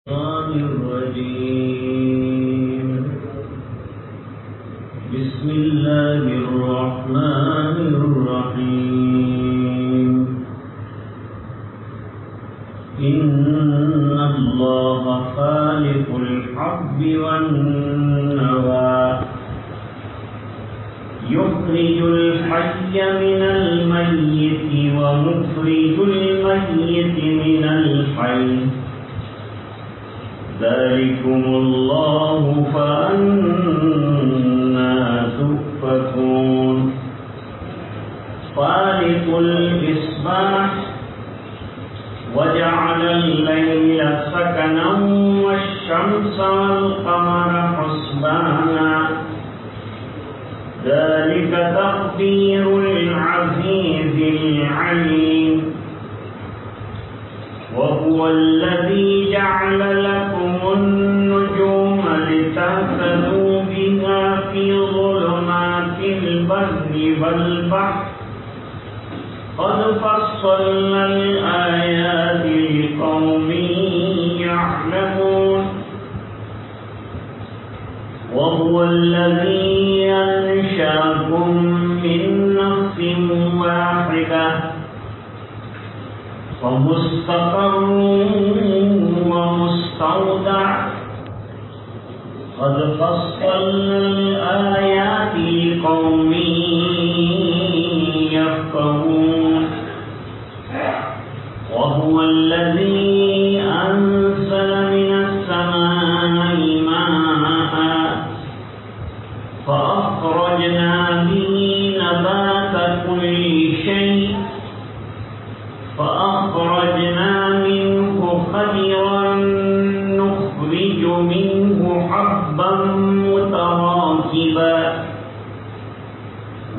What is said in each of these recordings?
الشيطان الرجيم. بسم الله الرحمن الرحيم. إن الله خالق الحب والنوى يخرج الحي من الميت ومخرج الميت من الحي ذلكم الله فأنا تؤفكون. فالق الإصباح وجعل الليل سكنا والشمس والقمر حسبانا ذلك تقدير العزيز العليم. وهو الذي جعل لكم النجوم لتهتدوا بها في ظلمات البر والبحر قد فصلنا الآيات لقوم يعلمون. وهو الذي أنشأكم من نفس واحدة فمستقر ومستودع قد فصلنا الآيات لقوم يفقهون. وهو الذي أنزل من السماء ماء فأخرجنا به نبات كل شيء فأخرجنا منه خضرا نخرج منه حبا متراكبا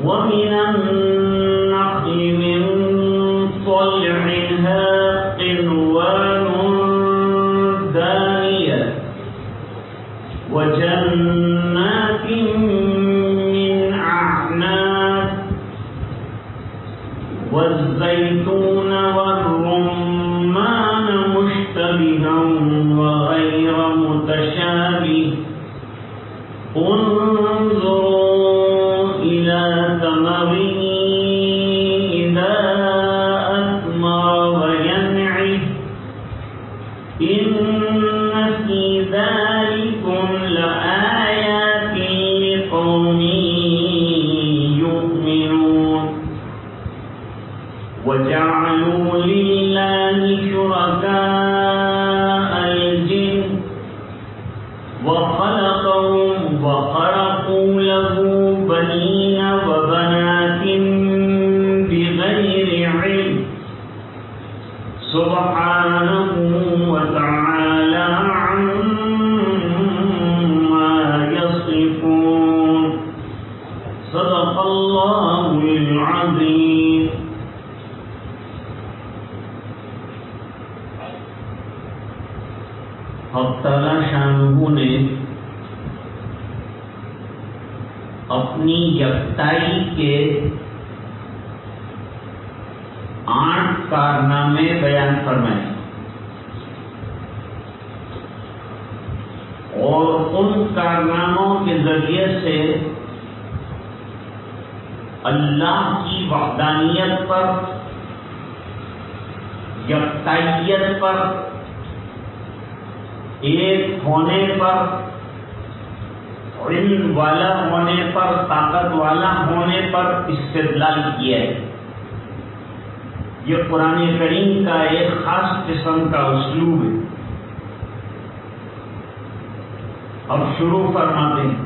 ومن النخل من طلعها قنوان دانية وجنات من أعناب والزيتون والرمان مشتبها وغير متشابه انظروا إلى ثمره إذا أثمر وينعه إن في ذلكم لآيات لقوم يؤمنون. وجعلوا لله شركاء الجن وخلقهم وخرقوا له بنين وبنات بغير علم سبحانه وتعالى عما يصفون. صدق الله العظيم. حق تعالی شانہ نے اپنی یکتائی کے 8 کارنامے بیان فرمائے اور ان کارناموں کے ذریعے سے اللہ کی وحدانیت پر، یکتائیت پر، ایک ہونے پر، علم والا ہونے پر، طاقت والا ہونے پر استدلال کیا ہے. یہ قرآن کریم کا ایک خاص قسم کا اسلوب ہے. اب شروع فرماتے ہیں.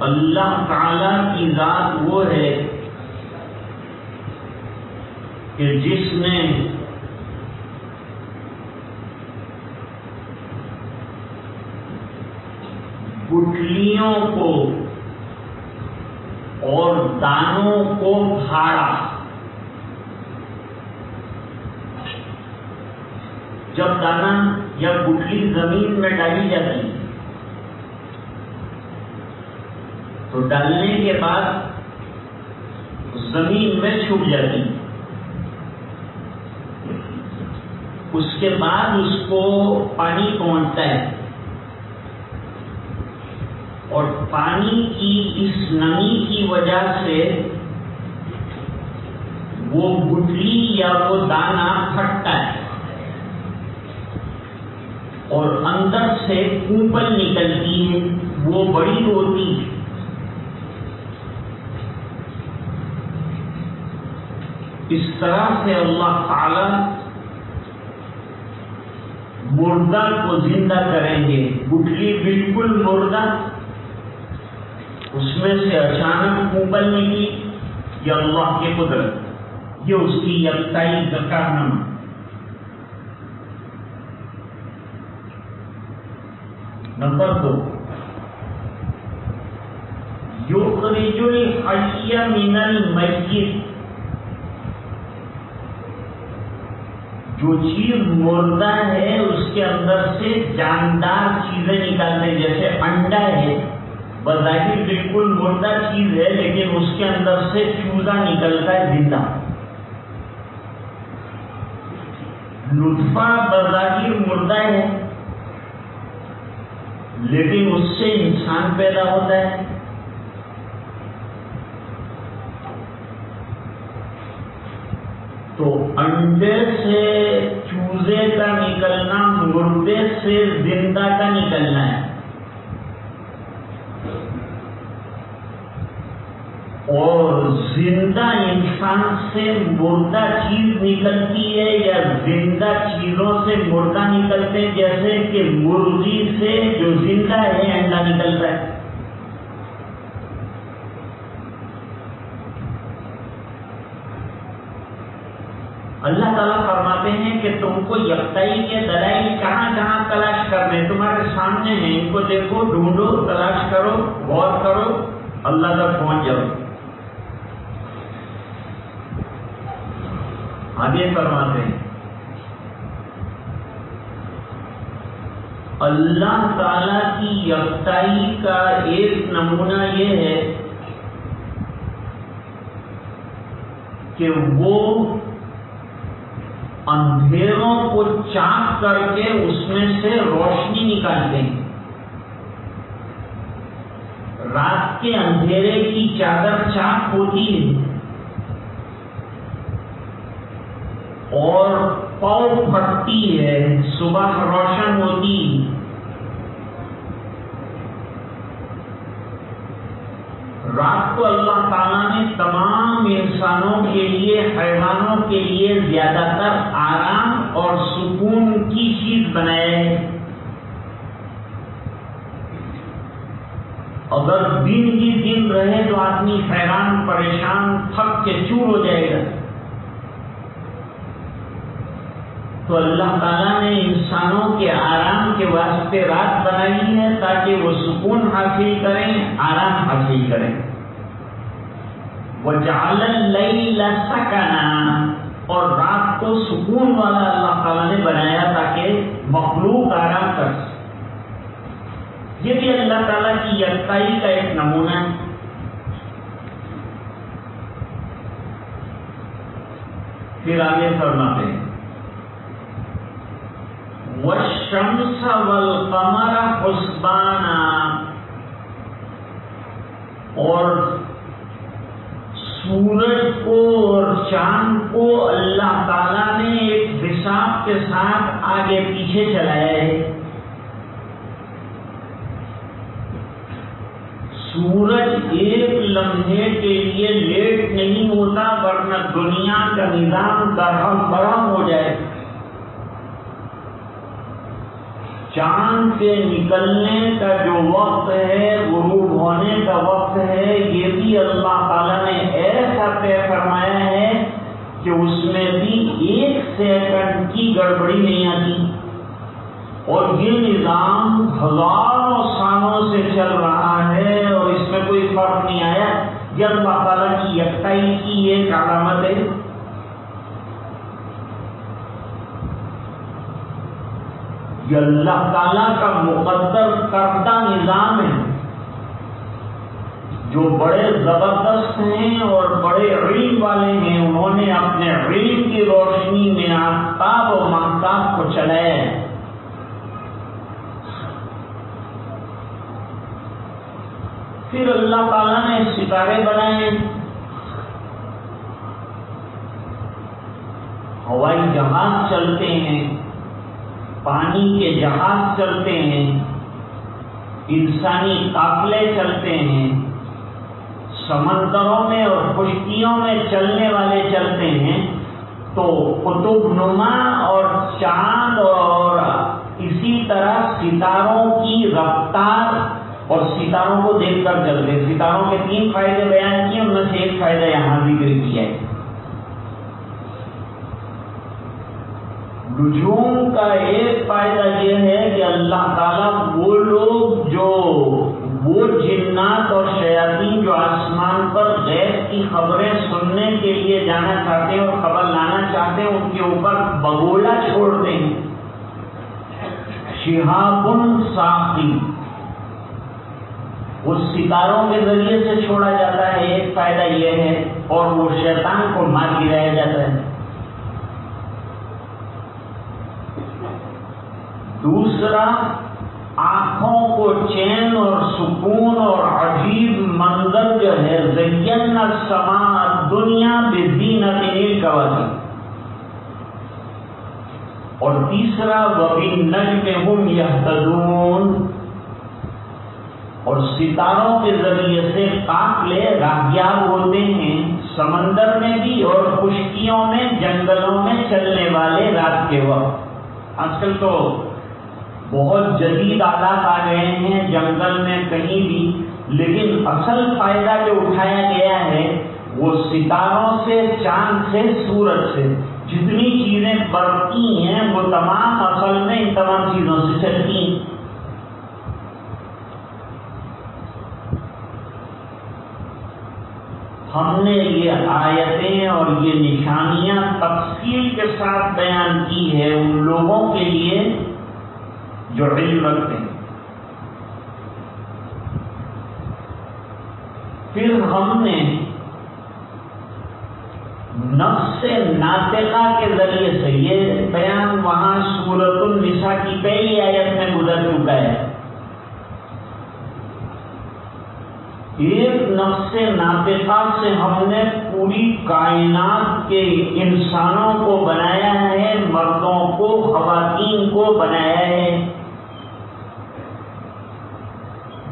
اللہ تعالی کی ذات وہ ہے کہ جس نے گٹھلیوں کو اور دانوں کو پھاڑا. جب دانا یا گٹھلی زمین میں ڈالی جاتی تو ڈالنے کے بعد زمین میں چھپ جاتی. اس کے بعد اس کو پانی پہنچتا ہے، اور پانی کی اس نمی کی وجہ سے وہ گٹلی یا وہ دانہ پھٹتا ہے اور اندر سے کونپل نکلتی ہے، وہ بڑی ہوتی ہے۔ اس طرح سے اللہ تعالی مردہ کو زندہ کریں گے۔ گٹلی بالکل مردہ، اس میں سے اچانک کونپل نکلی، یہ اللہ کی قدرت، یہ اس کی یکتائی کا کارنامہ۔ نمبر 2، یخرج الحی من المیت، جو چیز مردہ ہے اس کے اندر سے جاندار چیزیں نکالتے ہیں، جیسے انڈا ہے، بظاہر بالکل مردہ چیز ہے لیکن اس کے اندر سے چوزا نکلتا ہے زندہ۔ نطفہ بظاہر مردہ ہے لیکن اس سے انسان پیدا ہوتا ہے۔ تو انڈے سے چوزے کا نکلنا، مردے سے زندہ کا نکلنا ہے، اور زندہ انسان سے مردہ چیز نکلتی ہے یا زندہ چیزوں سے مردہ نکلتے ہیں، جیسے کہ مرغی سے جو زندہ ہے انڈا نکلتا ہے۔ اللہ تعالیٰ فرماتے ہیں کہ تم کو یکتائی کے دلائل کہاں کہاں تلاش کرنے، تمہارے سامنے ہیں، ان کو دیکھو، ڈھونڈو، تلاش کرو، غور کرو، اللہ تک پہنچ جاؤ۔ آگے فرماتے ہیں اللہ تعالی کی یکتائی کا ایک نمونہ یہ ہے کہ وہ اندھیروں کو چاک کر کے اس میں سے روشنی نکالتے ہیں۔ رات کے اندھیرے کی چادر چاک ہوتی ہے اور پاؤ پھٹتی ہے، صبح روشن ہوتی۔ رات کو اللہ تعالیٰ نے تمام انسانوں کے لیے، حیوانوں کے لیے زیادہ تر آرام اور سکون کی چیز بنایا ہے۔ اگر دن ہی دن رہے تو آدمی حیران، پریشان، تھک کے چور ہو جائے گا۔ تو اللہ تعالیٰ نے انسانوں کے آرام کے واسطے رات بنائی ہے تاکہ وہ سکون حاصل کریں، آرام حاصل کریں۔ وَجَعَلَ اللَّيْلَ سَكَنًا، اور رات کو سکون والا اللہ تعالیٰ نے بنایا تاکہ مخلوق آرام کر سکے۔ یہ بھی اللہ تعالیٰ کی یکتائی کا ایک نمونہ ہے۔ پھر آگے فرماتے ہیں وَالشَّمْسَ وَالْقَمَرَ حُسْبَانًا، اور سورج کو اور چاند کو اللہ تعالیٰ نے ایک حساب کے ساتھ آگے پیچھے چلایا ہے۔ سورج ایک لمحے کے لیے لیٹ نہیں ہوتا، ورنہ دنیا کا نظام درہم برہم ہو جائے۔ چاند کے نکلنے کا جو وقت ہے، غروب ہونے کا وقت ہے، یہ بھی اللہ تعالیٰ نے ایسا طے فرمایا ہے کہ اس میں بھی 1 سیکنڈ کی گڑبڑی نہیں آتی، اور یہ نظام ہزاروں سالوں سے چل رہا ہے اور اس میں کوئی فرق نہیں آیا۔ یہ اللہ تعالیٰ کی یکتائی کی ایک علامت ہے۔ یہ اللہ تعالیٰ کا مقدر کردہ نظام ہے جو بڑے زبردست ہیں اور بڑے علم والے ہیں، انہوں نے اپنے علم کی روشنی میں آفتاب و ماہتاب کو چلایا ہے۔ پھر اللہ تعالیٰ نے ستارے بنائے، ہوائی جہاز چلتے ہیں، پانی کے جہاز چلتے ہیں، انسانی قافلے چلتے ہیں، سمندروں میں اور خشکیوں میں چلنے والے چلتے ہیں۔ تو قطب نما اور چاند اور اسی طرح ستاروں کی رفتار اور ستاروں کو دیکھ کر چلتے ہیں۔ ستاروں کے 3 فائدے بیان کیے، ان میں سے ایک فائدہ یہاں ذکر کیا ہے۔ نجوم کا ایک فائدہ یہ ہے کہ اللہ تعالیٰ وہ لوگ جو وہ جنات اور شیاطین جو آسمان پر غیب کی خبریں سننے کے لیے جانا چاہتے ہیں اور خبر لانا چاہتے ہیں، ان کے اوپر بگولا چھوڑتے ہیں، شہاب ثاقب، وہ ستاروں کے ذریعے سے چھوڑا جاتا ہے، ایک فائدہ یہ ہے، اور وہ شیطان کو مار گرایا جاتا ہے۔ دوسرا، آنکھوں کو چین اور سکون اور عجیب منظر جو ہے، زینا السماء الدنیا بزینۃ الکواکب، اور تیسرا وبالنجم هم یہتدون، اور ستاروں کے ذریعے سے قافلے راہیاب ہوتے ہیں، سمندر میں بھی اور خشکیوں میں، جنگلوں میں چلنے والے رات کے وقت۔ آج کل تو بہت جدید آلات آ گئے ہیں جنگل میں کہیں بھی، لیکن اصل فائدہ جو اٹھایا گیا ہے وہ ستاروں سے، چاند سے، سورج سے، جتنی چیزیں برقی ہیں وہ تمام اصل میں ان تمام چیزوں سے چلتی ہیں۔ ہم نے یہ آیتیں اور یہ نشانیاں تفصیل کے ساتھ بیان کی ہے ان لوگوں کے لیے جو علم رکھتے ہیں۔ پھر ہم نے نفس ناطقہ کے ذریعے سے، یہ بیان وہاں سورۃ النساء کی پہلی آیت میں گزر چکا ہے، ایک نفس ناطقہ سے ہم نے پوری کائنات کے انسانوں کو بنایا ہے، مردوں کو، خواتین کو بنایا ہے۔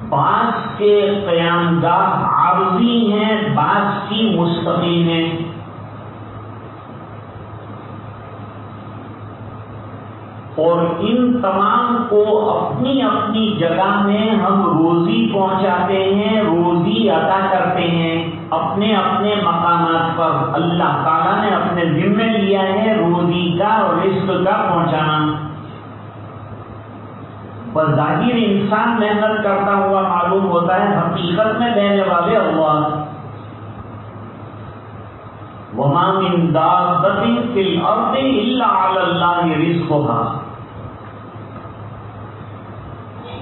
بعض کے قیام گاہ عارضی ہیں، بعض کی مستقل ہیں۔ اور ان تمام کو اپنی اپنی جگہ میں ہم روزی پہنچاتے ہیں، روزی عطا کرتے ہیں اپنے اپنے مقامات پر۔ اللہ تعالیٰ نے اپنے ذمہ لیا ہے روزی کا اور رزق کا پہنچانا۔ بظاہر انسان محنت کرتا ہوا معلوم ہوتا ہے، حقیقت میں دینے والے اللہ۔ وَمَا مِن دَابَّةٍ فِي الْأَرْضِ إِلَّا عَلَى اللَّهِ رِزْقُهَا۔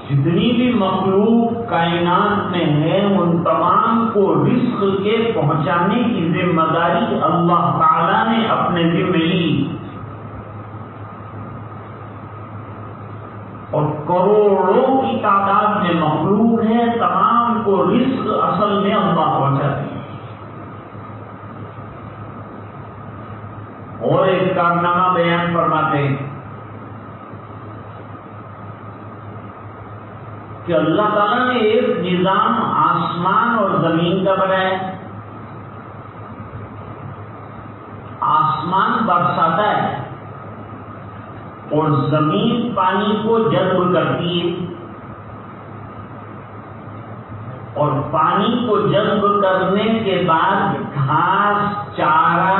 جتنی بھی مخلوق کائنات میں ہے ان تمام کو رزق کے پہنچانے کی ذمہ داری اللہ تعالیٰ نے اپنے ذمہ لی، اور کروڑوں کی تعداد میں مخلوق ہے، تمام کو رزق اصل میں اللہ پہنچاتے ہیں۔ اور ایک کارنامہ بیان فرماتے ہیں کہ اللہ تعالیٰ نے ایک نظام آسمان اور زمین کا بنایا۔ آسمان برساتا ہے اور زمین پانی کو جذب کرتی ہے، اور پانی کو جذب کرنے کے بعد گھاس، چارہ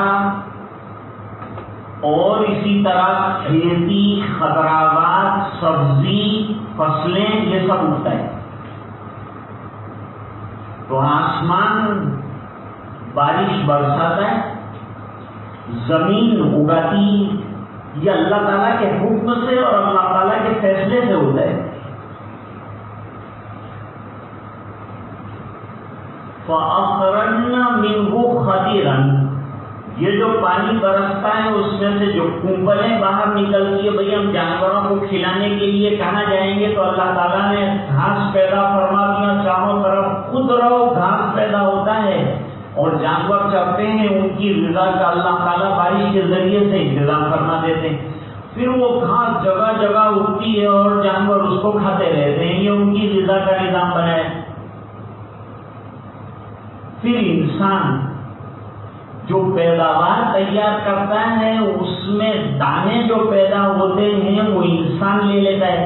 اور اسی طرح کھیتی، خضراوات، سبزی، فصلیں، یہ سب اگتا ہے۔ تو آسمان بارش برساتا ہے، زمین اگاتی، یہ اللہ تعالیٰ کے حکم سے اور اللہ تعالیٰ کے فیصلے سے ہوتا ہے۔ فَأَخْرَجْنَا مِنْهُ خَدِرًا، یہ جو پانی برستا ہے اس میں سے جو کونپلیں باہر نکلتی ہے، بھئی ہم جانوروں کو کھلانے کے لیے کہاں جائیں گے؟ تو اللہ تعالیٰ نے گھاس پیدا فرما دیا، چاروں طرف خود رہو گھاس پیدا ہوتا ہے اور جانور چرتے ہیں، ان کی غذا کا اللہ تعالیٰ بارش کے ذریعے سے انتظام فرما دیتے ہیں، پھر وہ گھاس جگہ جگہ اگتی ہے اور جانور اس کو کھاتے رہتے ہیں، یہ ان کی غذا کا نظام بنا ہے۔ پھر انسان جو پیداوار تیار کرتا ہے اس میں دانے جو پیدا ہوتے ہیں وہ انسان لے لیتا ہے،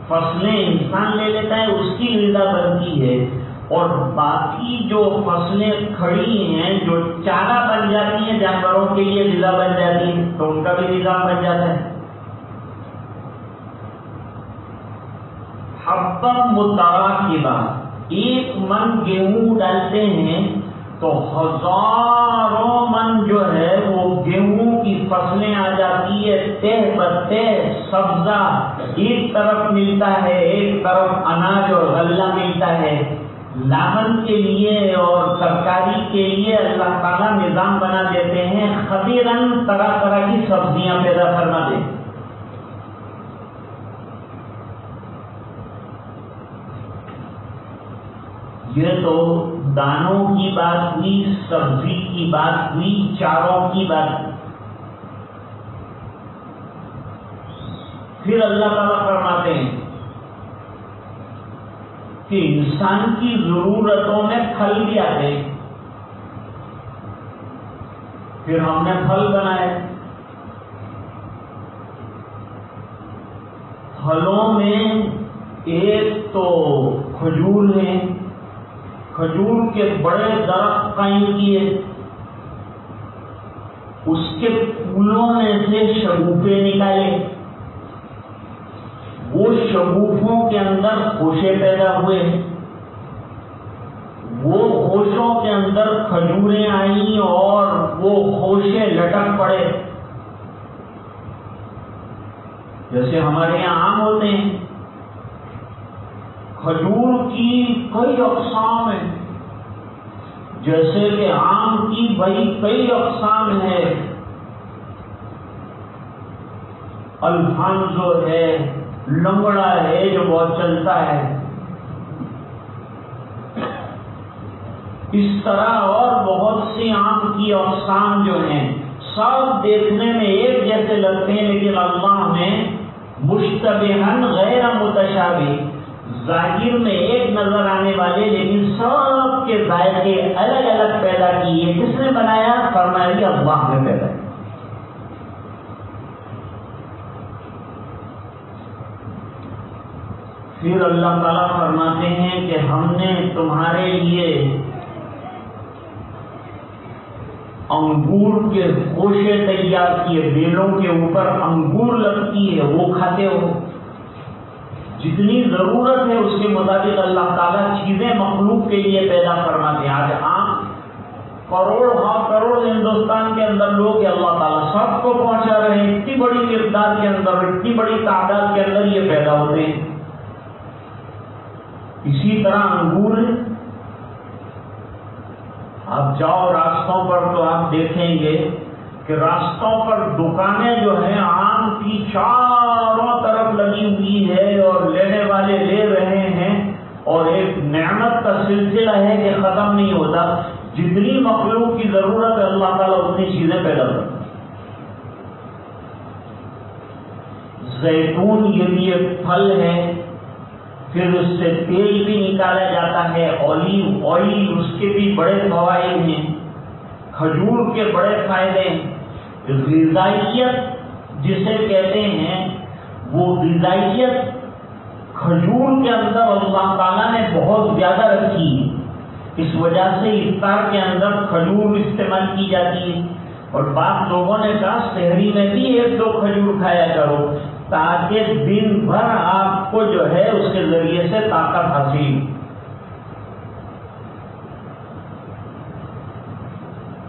فصلیں انسان لے لیتا ہے، اس کی غذا بنتی ہے، اور باقی جو فصلیں کھڑی ہیں جو چارہ بن جاتی ہیں جانوروں کے لیے غذا بن جاتی ہے، تو ان کا بھی نظام بن جاتا ہے۔ حبا متراکبا، ایک من گیہوں ڈالتے ہیں تو ہزاروں من جو ہے وہ گیہوں کی فصلیں آ جاتی ہے، تہ بتہ سبزہ ایک طرف ملتا ہے، ایک طرف اناج اور غلہ ملتا ہے، لاہن کے لیے اور ترکاری کے لیے اللہ تعالیٰ نظام بنا دیتے ہیں، خبیرن طرح طرح کی سبزیاں پیدا فرما دے۔ یہ تو دانوں کی بات ہوئی، سبزی کی بات ہوئی، چاروں کی بات۔ پھر اللہ تعالیٰ فرماتے ہیں کہ انسان کی ضرورتوں میں پھل بھی آتے ہیں، پھر ہم نے پھل بنائے۔ پھلوں میں ایک تو کھجور ہے، کھجور کے بڑے درخت قائم کیے، اس کے پھولوں میں سے شگوفے نکالے، وہ شگوفوں کے اندر خوشے پیدا ہوئے، وہ خوشوں کے اندر کھجوریں آئیں اور وہ خوشے لٹک پڑے، جیسے ہمارے یہاں آم ہوتے ہیں۔ کھجور کی کئی اقسام ہیں، جیسے کہ آم کی بھائی کئی اقسام ہے، الفانزو ہے، لنگڑا ہے جو بہت چلتا ہے، اس طرح اور بہت سی آم کی اقسام جو ہیں سب دیکھنے میں ایک جیسے لگتے ہیں، لیکن اللہ نے مشتبہن غیر متشابہ، ظاہر میں ایک نظر آنے والے لیکن سب کے ذائقے الگ الگ پیدا کیے۔ کس نے بنایا؟ فرمایا اللہ نے پیدا کیا۔ پھر اللہ تعالیٰ فرماتے ہیں کہ ہم نے تمہارے لیے انگور کے خوشے تیار کیے، بیلوں کے اوپر انگور لگتی ہے، وہ کھاتے ہو، جتنی ضرورت ہے اس کے مطابق اللہ تعالیٰ چیزیں مخلوق کے لیے پیدا فرماتے ہیں۔ آج عام کروڑ ہندوستان کے اندر لوگ اللہ تعالیٰ سب کو پہنچا رہے ہیں، اتنی بڑی مقدار کے اندر، اتنی بڑی تعداد کے اندر یہ پیدا ہوتے ہیں۔ اسی طرح انگور آپ جاؤ راستوں پر تو آپ دیکھیں گے کہ راستوں پر دکانیں جو ہیں آم کی چاروں طرف لگی ہوئی ہے اور لینے والے لے رہے ہیں، اور ایک نعمت کا سلسلہ ہے کہ ختم نہیں ہوتا، جتنی مخلوق کی ضرورت ہے اللہ تعالیٰ اتنی چیزیں پیدا کرتا ہے۔ زیتون یہ بھی ایک پھل ہے، پھر اس سے تیل بھی نکالا جاتا ہے، اولیو آئل، اس کے بھی بڑے فوائد ہیں، کھجور کے بڑے فائدے ہیں۔ غذائیت جسے کہتے ہیں وہ غذائیت کھجور کے اندر اللہ تعالیٰ نے بہت زیادہ رکھی ہے، اس وجہ سے افطار کے اندر کھجور استعمال کی جاتی ہے، اور بعض لوگوں نے کہا سحری میں بھی 1-2 کھجور کھایا کرو تاکہ دن بھر آپ کو جو ہے اس کے ذریعے سے طاقت حاصل۔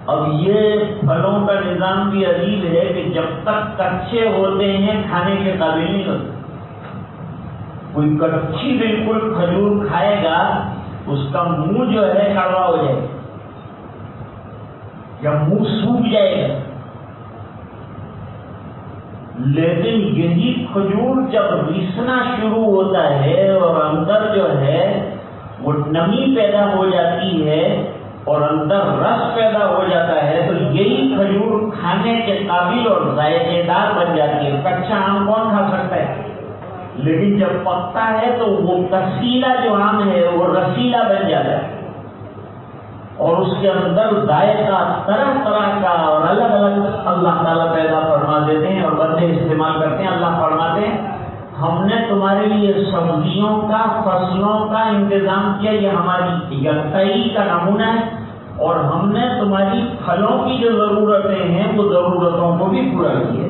اب یہ پھلوں کا نظام بھی عجیب ہے کہ جب تک کچے ہوتے ہیں کھانے کے قابل نہیں ہوتے۔ کوئی کچی بالکل کھجور کھائے گا اس کا منہ جو ہے کڑوا ہو جائے گا، یا منہ سوکھ جائے گا۔ لیکن یہی کھجور جب رسنا شروع ہوتا ہے اور اندر جو ہے وہ نمی پیدا ہو جاتی ہے اور اندر رس پیدا ہو جاتا ہے، تو یہی کھجور کھانے کے قابل اور ذائقے دار بن جاتی ہے۔ کچا آم کون کھا سکتا ہے؟ لیکن جب پکتا ہے تو وہ کسیلا جو آم ہے وہ رسیلا بن جاتا ہے، اور اس کے اندر ذائقہ طرح طرح کا اور الگ الگ اللہ تعالیٰ پیدا فرما دیتے ہیں اور بندے استعمال کرتے ہیں۔ اللہ فرماتے ہیں ہم نے تمہارے لیے سبزیوں کا، فصلوں کا انتظام کیا، یہ ہماری یکتائی کا نمونہ ہے، اور ہم نے تمہاری پھلوں کی جو ضرورتیں ہیں وہ ضرورتوں کو بھی پورا کیا۔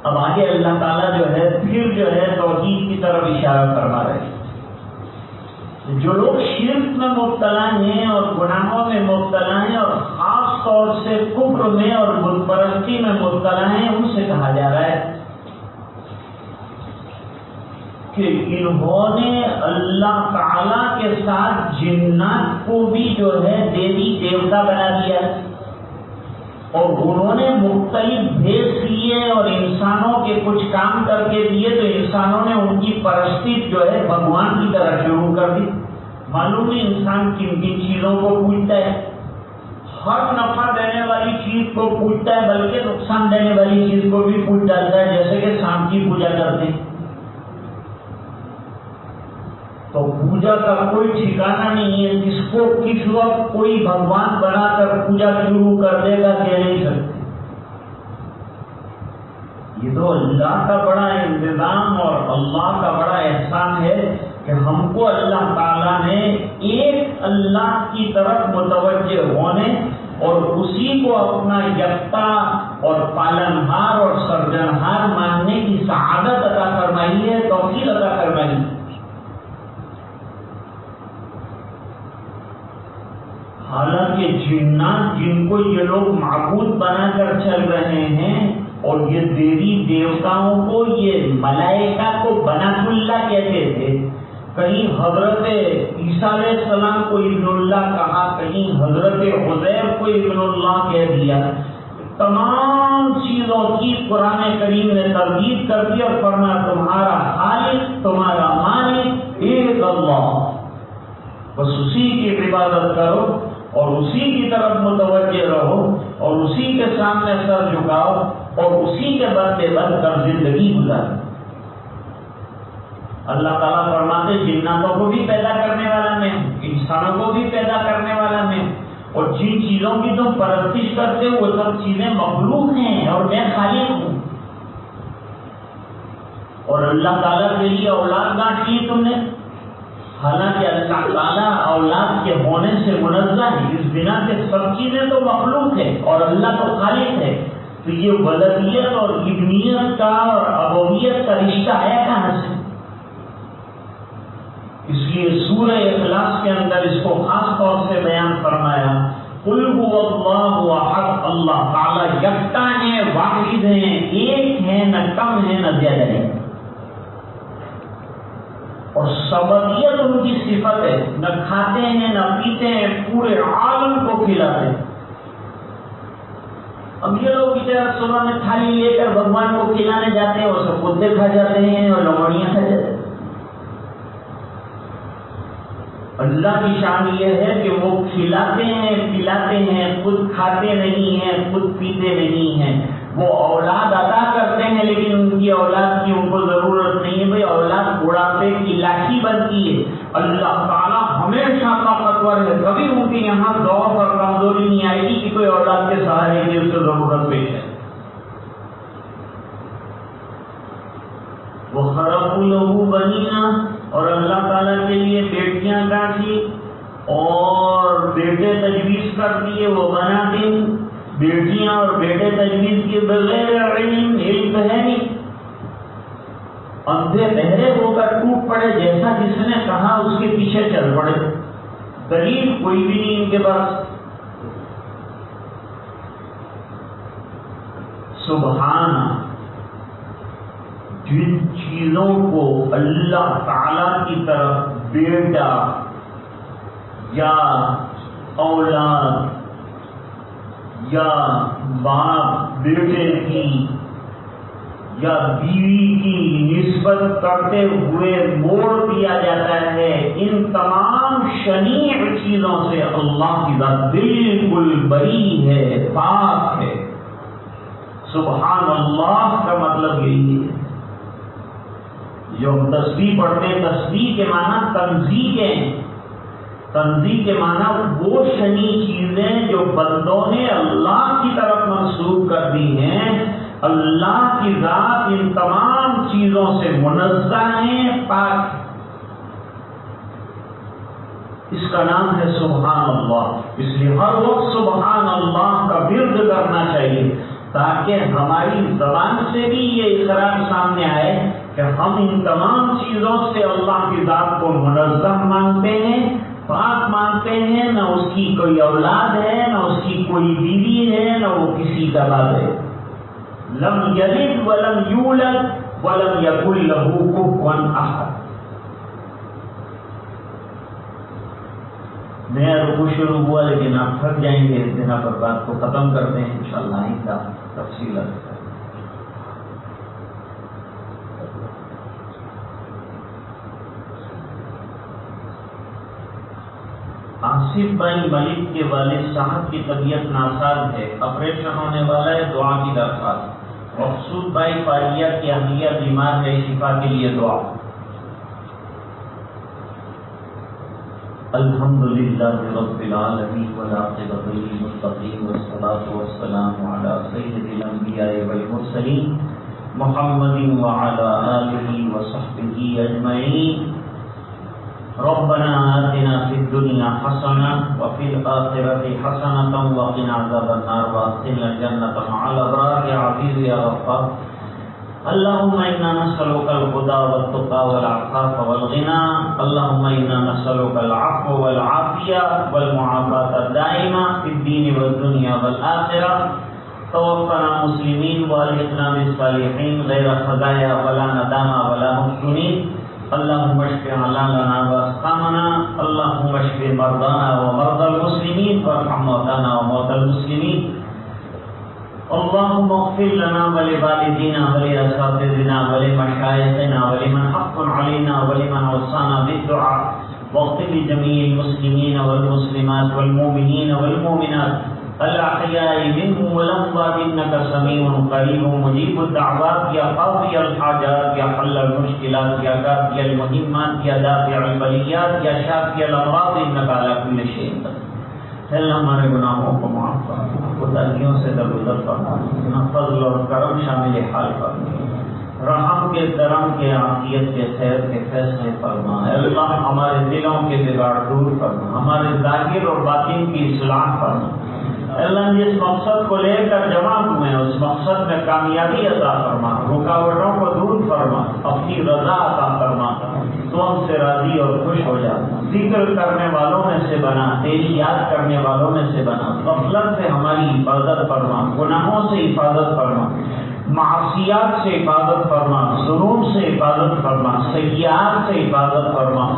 اب آگے اللہ تعالیٰ جو ہے پھر جو ہے توحید کی طرف اشارہ فرما رہے ہیں۔ جو لوگ شرک میں مبتلا ہیں اور گناہوں میں مبتلا ہیں اور خاص طور سے کفر میں اور بت پرستی میں مبتلا ہیں، ان سے کہا جا رہا ہے کہ انہوں نے اللہ تعالیٰ کے ساتھ جنات کو بھی جو ہے دیوی دیوتا بنا دیا، اور انہوں نے مختلف بھیس لیے اور انسانوں کے کچھ کام کر کے دیے، تو انسانوں نے ان کی پرستی جو ہے بھگوان کی طرح شروع کر دی۔ معلوم نہیں انسان کن کن چیزوں کو پوجتا ہے، ہر نفع دینے والی چیز کو پوجتا ہے، بلکہ نقصان دینے والی چیز کو بھی پوج ڈالتا ہے، جیسے کہ سانپ کی پوجا کرتے ہیں۔ تو پوجا کا کوئی ٹھکانا نہیں ہے، جس کو کس وقت کوئی بھگوان بنا کر پوجا شروع کر دے گا کہہ نہیں سکتے۔ یہ تو اللہ کا بڑا انتظام اور اللہ کا بڑا احسان ہے کہ ہم کو اللہ تعالیٰ نے ایک اللہ کی طرف متوجہ ہونے اور اسی کو اپنا یکتا اور پالنہار اور سرجنہار ماننے کی سعادت عطا فرمائی ہے، توفیق عطا فرمائی ہے۔ حالانکہ جنات جن کو یہ لوگ معبود بنا کر چل رہے ہیں، اور یہ دیوی دیوتاؤں کو، یہ ملائکہ کو بنات اللہ کہتے تھے، کہیں حضرت عیسیٰ علیہ السلام کو ابن اللہ کہا، کہیں حضرت عزیر کو ابن اللہ کہہ دیا۔ تمام چیزوں کی قرآن کریم نے تردید کر دی اور فرمایا تمہارا خالق، تمہارا مالک ایک اللہ، بس اسی کی عبادت کرو اور اسی کی طرف متوجہ رہو اور اسی کے سامنے سر جھکاؤ اور اسی کے بندے بن کر زندگی گزارو۔ اللہ تعالیٰ فرماتے جناتوں کو بھی پیدا کرنے والا میں، انسانوں کو بھی پیدا کرنے والا میں، اور جن چیزوں کی تم پرستش کرتے ہو وہ سب چیزیں مخلوق ہیں اور میں خالق ہوں۔ اور اللہ تعالیٰ کے لیے اولاد گانٹ لی تم نے، حالانکہ اللہ تعالیٰ اولاد کے ہونے سے منزہ ہے، اس بنا کے سب چیزیں تو مخلوق ہے اور اللہ تو خالق ہے، تو یہ ولدیت اور ابنیت کا اور ابویت کا رشتہ ہے کہاں سے؟ اس لیے سورہ اخلاص کے اندر اس کو خاص طور سے بیان فرمایا، قل هو اللہ احد، اللہ تعالیٰ یکتا ہے، واحد ہیں، ایک ہے، نہ کم ہے نہ زیادہ ہے، اور سبدیت ان کی صفت ہے، نہ کھاتے ہیں نہ پیتے ہیں، پورے عالم کو کھلاتے ہیں۔ اب یہ لوگ بیچارے صبح میں تھالی لے کر بھگوان کو کھلانے جاتے ہیں، وہ سب کتے کھا جاتے ہیں اور لومڑیاں کھا جاتے ہیں۔ اللہ کی شان یہ ہے کہ وہ کھلاتے ہیں پلاتے ہیں، خود کھاتے نہیں ہیں، خود پیتے نہیں ہیں، وہ اولاد عطا کرتے ہیں لیکن ان کی اولاد کی ان کو ضرورت نہیں ہے، بھائی اولاد بڑھاپے کی لاٹھی بنتی ہے۔ اللہ تعالیٰ ہمیشہ طاقتور ہے، کبھی ان کے یہاں ضعف اور کمزوری نہیں آئے گی کہ کوئی اولاد کے سہارے کی اس کو ضرورت پیش ہے۔ وہ خرق لہو بنینا، اور اللہ تعالیٰ کے لیے بیٹیاں کاٹی اور بیٹے تجویز کر دیے، وہ بنا دیں بیٹیاں اور بیٹے تجویز کے بغیر علم ہے نہیں، اندھے بہرے ہو کر ٹوٹ پڑے، جیسا جس نے کہا اس کے پیچھے چل پڑے، دلیل کوئی بھی نہیں ان کے پاس۔ سبحان، جن چیزوں کو اللہ تعالی کی طرف بیٹا یا اولاد یا باپ بیٹے کی یا بیوی کی نسبت کرتے ہوئے موڑ دیا جاتا ہے، ان تمام شنیع چیزوں سے اللہ کی ذات بالکل بری ہے، پاک ہے۔ سبحان اللہ کا مطلب یہی ہے۔ جو ہم تسبیح پڑھتے ہیں، تسبیح کے معنی تنزیہ ہیں، تنزیہ کے معنی وہ شنیع چیزیں جو بندوں نے اللہ کی طرف منسوب کر دی ہیں۔ اللہ کی ذات ان تمام چیزوں سے منزہ ہے، پاک۔ اس کا نام ہے سبحان اللہ۔ اس لیے ہر وقت سبحان اللہ کا ورد کرنا چاہیے، تاکہ ہماری زبان سے بھی یہ اقرار سامنے آئے کہ ہم ان تمام چیزوں سے اللہ کی ذات کو منزہ مانتے ہیں، پاک مانتے ہیں۔ نہ اس کی کوئی اولاد ہے، نہ اس کی کوئی بیوی ہے، نہ وہ کسی کا باپ ہے۔ لم یلد ولم یولد ولم یکن لہ کفوا احد۔ نیا رکوع شروع ہوا لیکن آپ تھک جائیں گے، اس بنا پر بات کو ختم کرتے ہیں انشاءاللہ آئندہ تفصیل۔ آصف بھائی ملک کے والد صاحب کی طبیعت ناساز ہے، آپریشن ہونے والا ہے، دعا کی درخواست۔ مقصود بھائی پاریہ کی اہلیہ بیمار ہے، شفا کے لیے دعا۔ الحمدللہ رب العالمین والعاقبۃ للمتقین والصلاۃ والسلام علی سید الانبیاء والمرسلین محمد وعلی آلہ وصحبہ اجمعین۔ ربنا آتنا فی الدنیا حسنہ وفی الآخرۃ حسنۃ وقنا عذاب النار وادخلنا الجنۃ مع الابرار یا عزیز یا غفار۔ اللهم انا نسألك الهدى والتقى والعفاف والغنى، اللهم انا نسألك العفو والعافية والمعافاة الدائمة في الدين والدنيا والآخرة۔ توفنا مسلمين والحقنا بالصالحين غير خزايا ولا ندامى ولا مفتونين۔ اللهم اشف علالنا واسقامنا، اللهم اشف مرضانا ومرضى المسلمين وارحم موتانا وموتى المسلمين۔ اللهم اغفر لنا ولوالدينا ولأساتذتنا ولمشايخنا ولمن حق علينا ولمن وصانا بالدعاء، واغفر لجميع المسلمين والمسلمات والمؤمنين والمؤمنات الأحياء منهم والأموات إنك سميع قريب مجيب الدعوات، يا قاضي الحاجات، يا حل المشكلات، يا كافي المهمات، يا دافع البليات، يا شافي الأمراض، إنك على كل شيء قدير۔ اللہ ہمارے گناہوں کو معاف فرما، کوتاہیوں سے درگزر فرما، اپنا فضل اور کرم شامل حال فرما، رحم کے کرم کے عافیت کے خیر کے فیصلے فرما۔ اے اللہ ہمارے دلوں کے بگاڑ دور فرما، ہمارے ظاہر اور باطن کی اصلاح فرما۔ اللہ جس مقصد کو لے کر جمع ہوئے ہیں اس مقصد میں کامیابی عطا فرما، رکاوٹوں کو دور فرما، اپنی رضا عطا فرما، تو ہم سے راضی اور خوش ہو جا۔ ذکر کرنے والوں میں سے بنا، تیری یاد کرنے والوں میں سے بنا، غفلت سے ہماری حفاظت فرما، گناہوں سے حفاظت فرما، معصیات سے حفاظت فرما، ذنوب سے حفاظت فرما، سیئات سے حفاظت فرما۔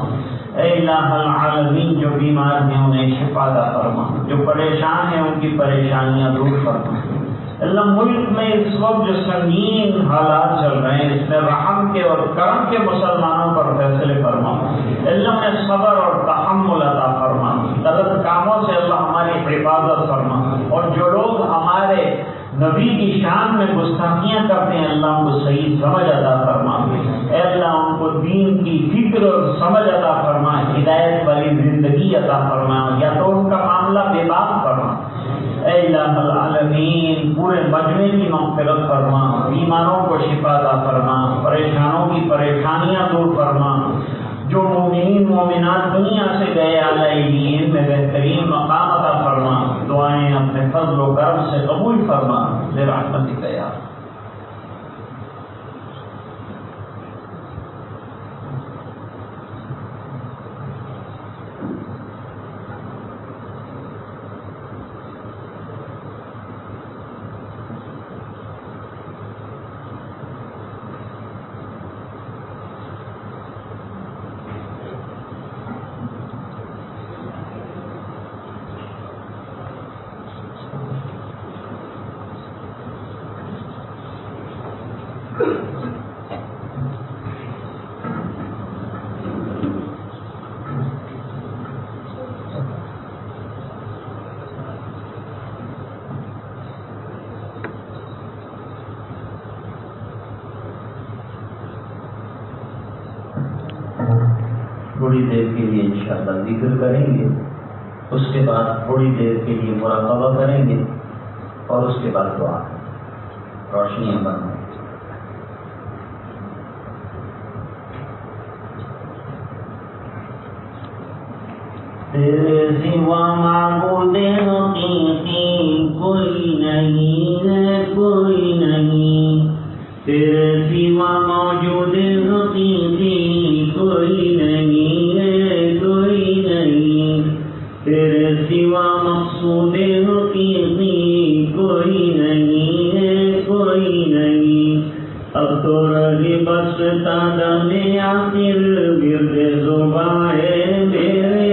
اے الہ العالمین جو بیمار ہیں انہیں شفا عطا فرما، جو پریشان ہیں ان کی پریشانیاں دور فرما۔ اللہ ملک میں اس وقت جو سنگین حالات چل رہے ہیں اس میں رحم کے اور کرم کے مسلمانوں پر فیصلے فرما۔ اللہ میں صبر اور تحمل عطا فرما، غلط کاموں سے اللہ ہماری حفاظت فرما، اور جو لوگ ہمارے نبی کی شان میں گستاخیاں کرتے ہیں اللہ ان کو صحیح سمجھ عطا فرما۔ اے اللہ ان کو دین کی فکر اور سمجھ عطا فرما، ہدایت والی زندگی عطا فرما، یا تو ان کا معاملہ بے باک فرما۔ اے الہ العالمین پورے مجمع کی مغفرت فرما، بیماروں کو شفا عطا فرما، پریشانوں کی پریشانیاں دور فرما، جو مومنین مومنات دنیا سے گئے اعلیٰ علین میں بہترین مقام عطا فرما۔ دعائیں اپنے فضل و کرم سے قبول فرما برحمتک یا تھوڑی دیر کے لیے انشاءاللہ ذکر کریں گے، اس کے بعد تھوڑی دیر کے لیے مراقبہ کریں گے اور اس کے بعد دعا روشنیاں بند ہیں۔ تیرے سوا معبود حقیقی کوئی نہیں ہے، کوئی نہیں، تیرے سوا موجود حقیقی کوئی نہیں ہے، کوئی نہیں، تیرے سوا مقصود حقیقی کوئی نہیں ہے، کوئی نہیں، اب تو رہی بس تادم آخر گرد زباں ہے میرے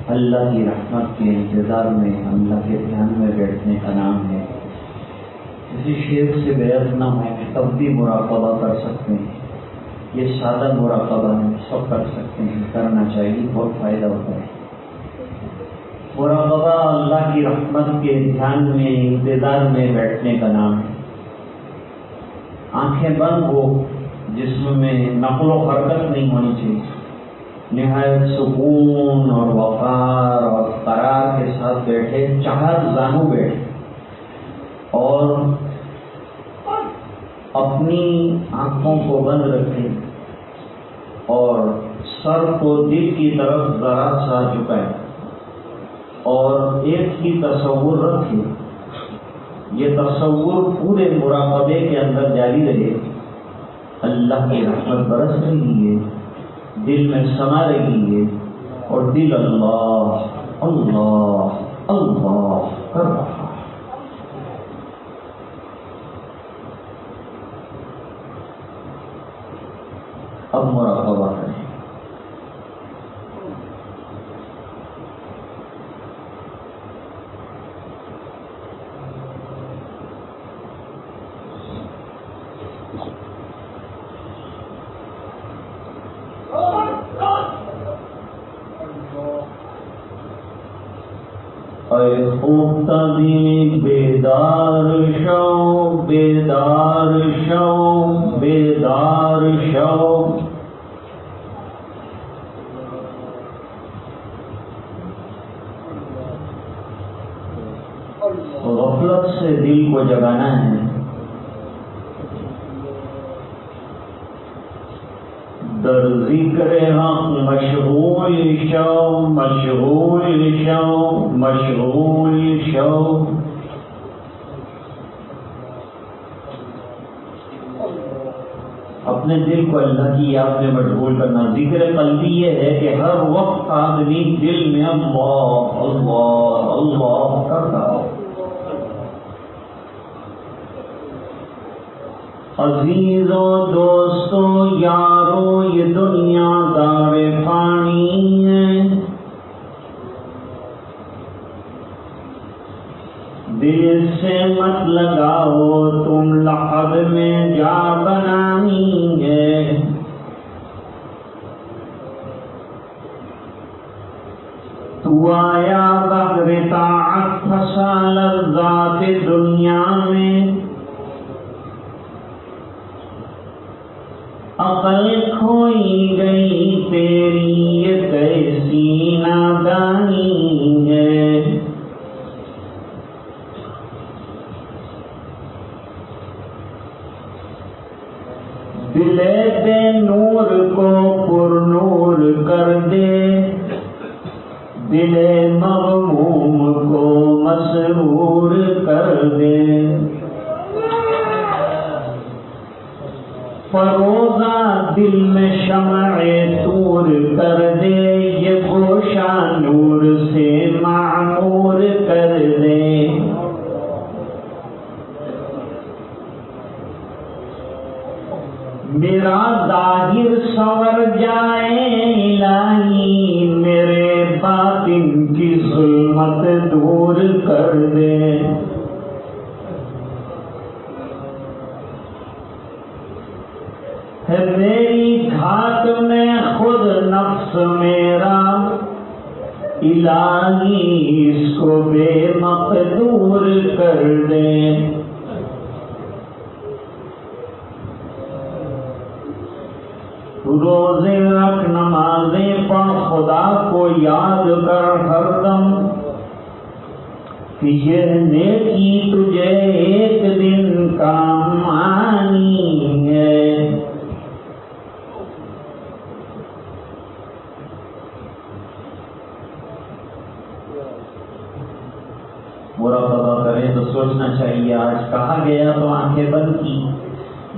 اللہ کی رحمت کے انتظار میں اللہ کے دھیان میں بیٹھنے کا نام ہے۔ کسی شیخ سے بیعت نہ ہو تب بھی مراقبہ کر سکتے ہیں، یہ سادہ مراقبہ ہے، سب کر سکتے ہیں، کرنا چاہیے، بہت فائدہ ہوتا ہے۔ مراقبہ اللہ کی رحمت کے دھیان میں انتظار میں بیٹھنے کا نام ہے۔ آنکھیں بند ہو، جسم میں نقل و حرکت نہیں ہونی چاہیے، نہایت سکون اور وقار اور قرار کے ساتھ بیٹھے، چاہت زانو بیٹھے اور اپنی آنکھوں کو بند رکھیں اور سر کو دل کی طرف ذرا سا جھکائیں اور ایک ہی تصور رکھیں۔ یہ تصور پورے مراقبے کے اندر جاری رہے، اللہ کی رحمت برس رہی ہے، دل میں سما رہی ہے اور دل اللہ اللہ اللہ کر رہا ہے۔ اب مراقبہ کریں۔ اے مقتدی بیدار شو، بیدار شو، بیدار شو۔ غفلت سے دل کو جگانا ہے، در ذکر حق مشغول شو، مشغول شو، مشغول شو۔ اپنے دل کو اللہ کی یاد میں مشغول کرنا۔ ذکر قلبی یہ ہے کہ ہر وقت آدمی دل میں اللہ اللہ اللہ کرتا ہو۔ عزیزو دوستو یارو، یہ دنیا دار فانی ہے، دل سے مت لگاؤ تم لحد میں جا بنانی ہے۔ ہوا یا بغیر طاعت پھنسا لذات دنیا میں، عقل کھوئی گئی تیری یہ کیسی نادانی ہے، دل بے نور کو پر نور کر دے، دل مغموم کو مسرور کر دے، فروزہ دل میں شمع طور کر دے، یہ گوشہ نور سے معمور کر دے، میرا ظاہر سنور جائے الہی، میرے باطن کی ظلمت دور کر دے، ہے میری گھات میں خود نفس میرا، الہی اس کو بے مقدور کر دے، روزے رکھ نمازیں پڑھ خدا کو یاد کر ہر دم، کہ یہ نیکی تجھے ایک دن کام آنی ہے، مراقبہ کریں تو سوچنا چاہیے آج کہا گیا تو آنکھیں بند کی،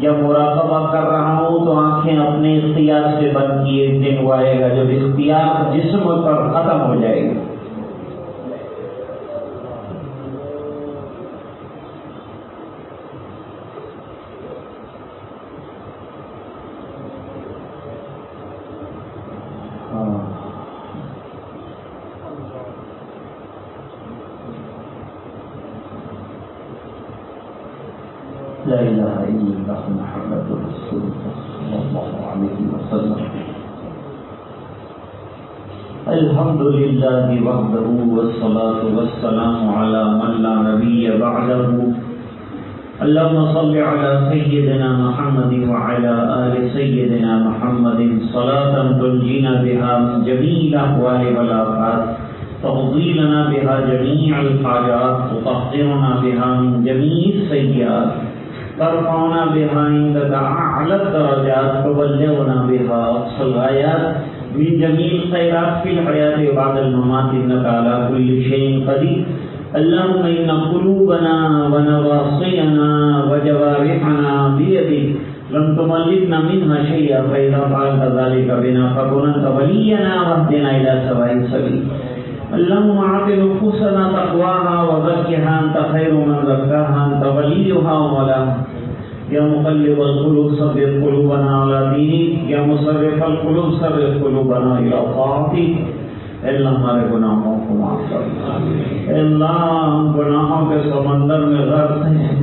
جب مراقبہ کر رہا ہوں تو آنکھیں اپنے اختیار سے بند کی، ایک دن وہ آئے گا جب اختیار جسم پر ختم ہو جائے گا۔ لا الہ الا اللہ محمد رسول اللہ صلی اللہ علیہ وسلم، الحمد للہ وحدہ والصلاة والسلام علی من لا نبی بعدہ، اللهم صل على سيدنا محمد وعلى آل سيدنا محمد صلاة تنجينا بها من جميع الأحوال والآفات، تقضي لنا بها جميع الحاجات، تطهرنا بها من جميع السيئات، ترفعنا بها عندك أعلى الدرجات، تبلغنا بها أقصى الغايات من جميع الخيرات في الحياة وبعد الممات، إنك على كل شيء قدير. اللهم إن قلوبنا ونواصينا وجوارحنا بيدك، لم تملكنا منها شيئا، فإذا فعلت ذلك بنا فكن أنت ولينا واهدنا إلى سواء السبيل. اللهم أعط نفوسنا تقواها وزكها أنت خير من زكاها، أنت وليها ومولاها. یا مقلب القلوب ثبت قلوبنا على دینک، یا مصرف القلوب صرف قلوبنا إلى طاعتک۔ اے اللہ ہمارے گناہوں کو معاف کر، اے اللہ ہم گناہوں کے سمندر میں غرق ہیں،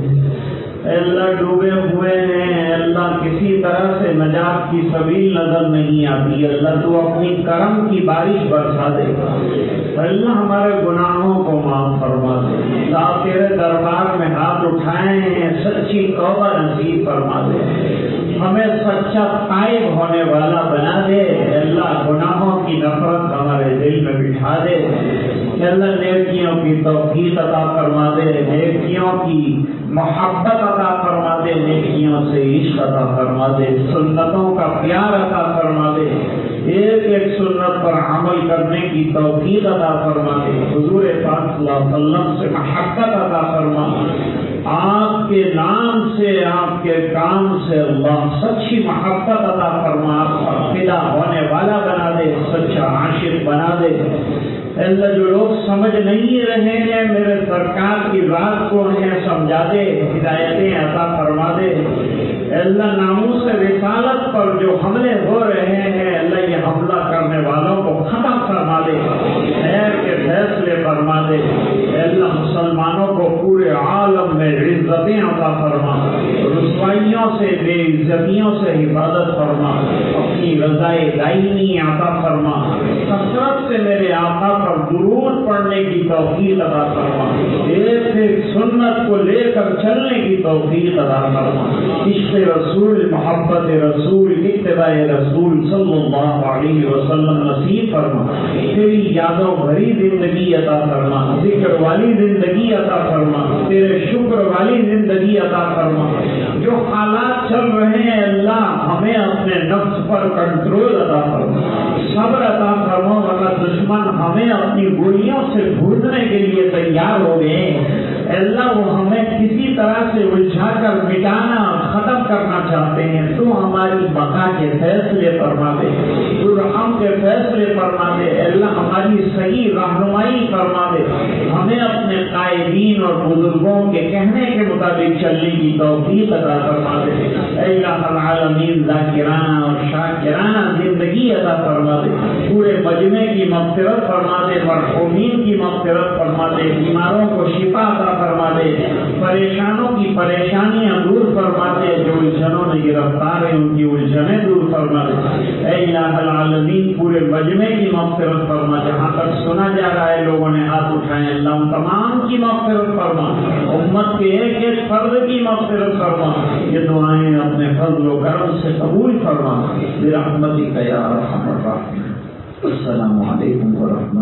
اے اللہ ڈوبے ہوئے ہیں، اے اللہ کسی طرح سے نجات کی سبیل نظر نہیں آتی، اللہ تو اپنی کرم کی بارش برسا دے، اللہ ہمارے گناہوں کو معاف فرما دے، اللہ تیرے دربار میں ہاتھ اٹھائے ہیں، سچی توبہ نصیب فرما دے، ہمیں سچا تائب ہونے والا بنا دے، اللہ گناہوں کی نفرت ہمارے دل میں بٹھا دے، اللہ نیکیوں کی توفیق عطا فرما دے، نیکیوں کی محبت عطا فرما دے، نیکیوں سے عشق عطا فرما دے، سنتوں کا پیار عطا فرما دے، ایک ایک سنت پر عمل کرنے کی توفیق عطا فرما دے، حضور پاک صلی اللہ علیہ وسلم سے محبت عطا فرما، آپ کے نام سے آپ کے کام سے اللہ سچی محبت عطا فرما، آپ پر فدا ہونے والا بنا دے، سچا عاشق بنا دے، اللہ جو لوگ سمجھ نہیں رہے ہیں میرے سرکار کی بات کو انہیں سمجھا دے، ہدایتیں عطا فرما دے، اللہ ناموس رسالت پر جو حملے ہو رہے ہیں اللہ یہ حملہ کرنے والوں کو ختم فرما دے، خیر کے فیصلے فرما دے، اللہ مسلمانوں کو پورے عالم میں عزتیں عطا فرما، رسوائیوں سے بے بےعزتیوں سے حفاظت فرما، اپنی رضائے دائمی عطا فرما، کثرت سے میرے آقا پر درود پڑھنے کی توفیق عطا فرما، ایک ایک سنت کو لے کر چلنے کی توفیق عطا فرما، عشق رسول، محبت رسول، اتباع رسول صلی اللہ علیہ وسلم نصیب فرما، تیری یادوں بھری زندگی عطا فرما، ذکر والی زندگی عطا فرما، تیرے شکر والی زندگی عطا فرما۔ جو حالات چل رہے ہیں اللہ ہمیں اپنے نفس پر کنٹرول عطا فرما، صبر عطا فرما، ورنہ دشمن ہمیں اپنی گولیوں سے بھوننے کے لیے تیار ہو گئے۔ اللہ وہ ہمیں کسی طرح سے الجھا کر مٹانا ختم کرنا چاہتے ہیں، تو ہماری بقا کے فیصلے فرما دے، تو رحم کے فیصلے فرما دے، اللہ ہماری صحیح رہنمائی فرما دے، ہمیں اپنے قائدین اور بزرگوں کے کہنے کے مطابق چلنے کی توفیق عطا فرما دے۔ اے الہ العالمین ذاکرانہ اور شاکرانہ زندگی عطا فرما دے، پورے مجمع کی مغفرت فرما دے، مرحومین کی مغفرت فرما دے، بیماروں کو شفا عطا فرما دے، پریشانوں کی پریشانیاں دور فرما دے، جو الجھنوں میں گرفتار ہیں ان کی الجھنیں دور فرما دے۔ اے الہ العالمین پورے مجمع کی مغفرت فرما، جہاں تک سنا جا رہا ہے لوگوں نے ہاتھ اٹھائے، اللہ ان تمام کی مغفرت فرما، امت کے ایک ایک فرد کی مغفرت فرما، یہ دعائیں اپنے فضل و کرم سے قبول فرما، برحمتک یا ارحم الراحمین۔ السلام علیکم ورحمۃ اللہ۔